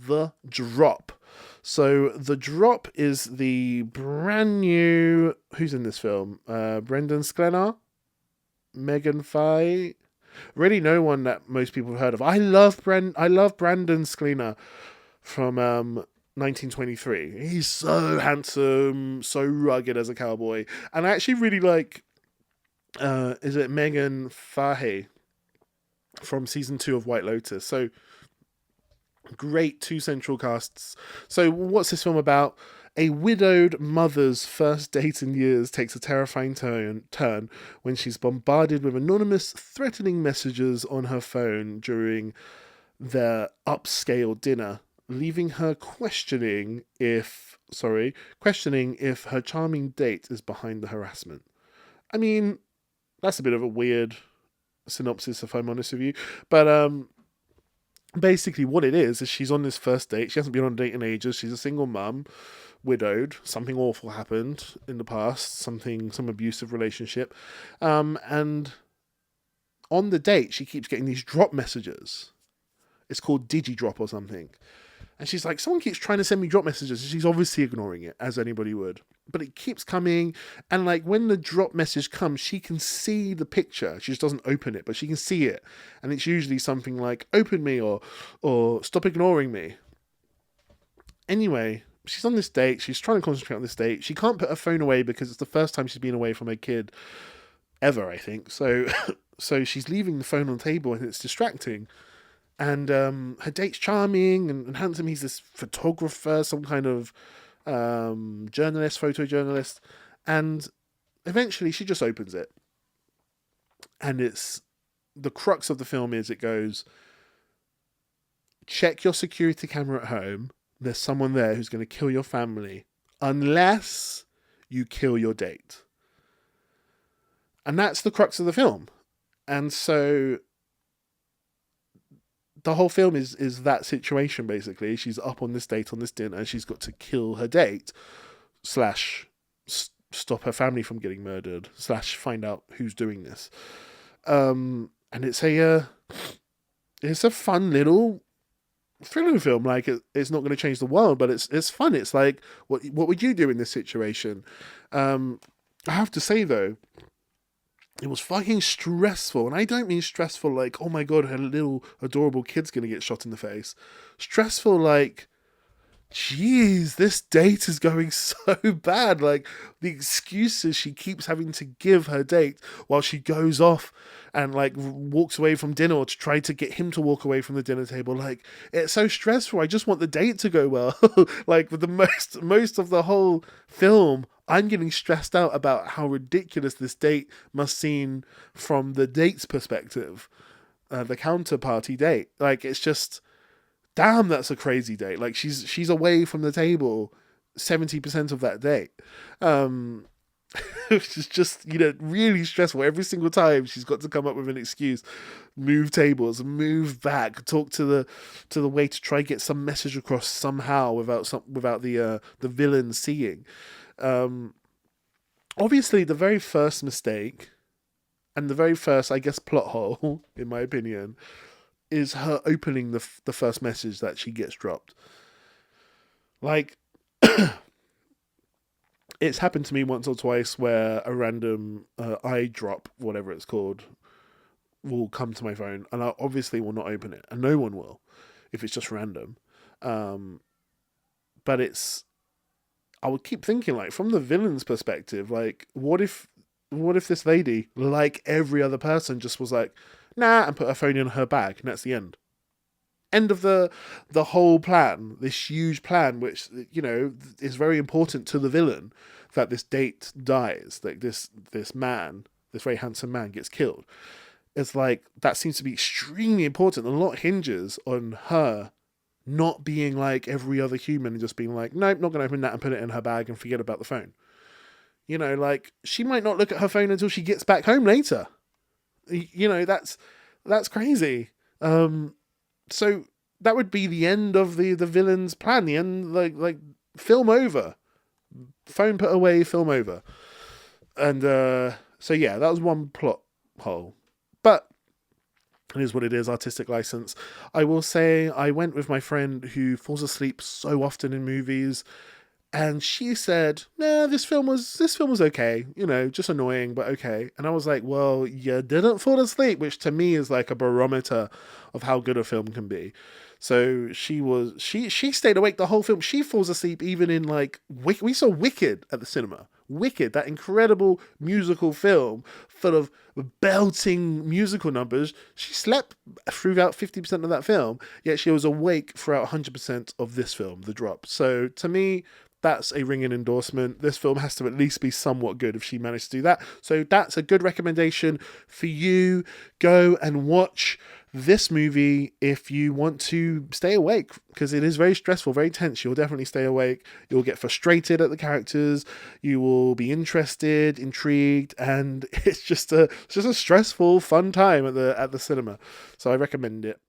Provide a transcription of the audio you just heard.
The Drop. So The Drop is the brand new... Who's in this film? Brendan Sklenar? Megan Fye? Really no one that most people have heard of. I love Brandon Sklenar from 1923. He's so handsome, so rugged as a cowboy. And I actually really like... is it Megan Fahey from season 2 of White Lotus? So great two central casts. So what's this film about? A widowed mother's first date in years takes a terrifying turn when she's bombarded with anonymous, threatening messages on her phone during their upscale dinner, leaving her questioning if her charming date is behind the harassment. I mean, that's a bit of a weird synopsis, if I'm honest with you. But basically what it is she's on this first date. She hasn't been on a date in ages. She's a single mum, widowed. Something awful happened in the past, some abusive relationship. And on the date, she keeps getting these drop messages. It's called Digi-Drop or something. And she's like, someone keeps trying to send me drop messages. And she's obviously ignoring it, as anybody would. But it keeps coming. And like when the drop message comes, she can see the picture. She just doesn't open it, but she can see it. And it's usually something like, open me or stop ignoring me. Anyway, she's on this date. She's trying to concentrate on this date. She can't put her phone away because it's the first time she's been away from her kid ever, I think. So she's leaving the phone on the table and it's distracting. And her date's charming and handsome. He's this photographer, some kind of photojournalist. And eventually she just opens it. And it's the crux of the film is it goes, check your security camera at home. There's someone there who's going to kill your family unless you kill your date. And that's the crux of the film. And so the whole film is that situation, basically. She's up on this date, on this dinner, and she's got to kill her date, / stop her family from getting murdered, / find out who's doing this. And it's a fun little thriller film. Like it's not going to change the world, but it's fun. It's like, what would you do in this situation? I have to say though, it was fucking stressful. And I don't mean stressful like, oh my God, her little adorable kid's going to get shot in the face. Stressful like, jeez, this date is going so bad. Like the excuses she keeps having to give her date while she goes off and like walks away from dinner or to try to get him to walk away from the dinner table. Like it's so stressful. I just want the date to go well. Like with the most of the whole film, I'm getting stressed out about how ridiculous this date must seem from the date's perspective, the counterparty date. Like it's just, damn, that's a crazy date. Like she's away from the table 70% of that date. Which is just, really stressful. Every single time she's got to come up with an excuse, move tables, move back, talk to the waiter, try to get some message across somehow without the villain seeing. Obviously the very first mistake and the very first, I guess, plot hole, in my opinion, is her opening the first message that she gets dropped. Like, it's happened to me once or twice where a random eye drop, whatever it's called, will come to my phone, and I obviously will not open it, and no one will if it's just random. But I would keep thinking, like, from the villain's perspective, like, what if this lady, like every other person, just was like, nah, and put her phone in her bag, and that's the end. End of the whole plan, this huge plan, which, is very important to the villain, that this date dies, like this man, this very handsome man gets killed. It's like, that seems to be extremely important. A lot hinges on her not being like every other human and just being like, nope, not going to open that and put it in her bag and forget about the phone. Like, she might not look at her phone until she gets back home later. That's crazy. So that would be the end of the villain's plan. The end, like film over. Phone put away, film over. And so yeah, that was one plot hole. But It is what it is, artistic license. I will say I went with my friend who falls asleep so often in movies, and she said, "Nah, this film was okay. Just annoying, but okay." And I was like, "Well, you didn't fall asleep," which to me is like a barometer of how good a film can be. So she stayed awake the whole film. She falls asleep even in like we saw Wicked at the cinema. Wicked, that incredible musical film full of belting musical numbers. She slept throughout 50% of that film, yet she was awake throughout 100% of this film, The Drop. So to me, that's a ringing endorsement. This film has to at least be somewhat good if she managed to do that. So that's a good recommendation for you. Go and watch this movie if you want to stay awake, because it is very stressful, very tense. You'll definitely stay awake. You'll get frustrated at the characters. You will be interested, intrigued, and it's just a stressful, fun time at the cinema. So I recommend it.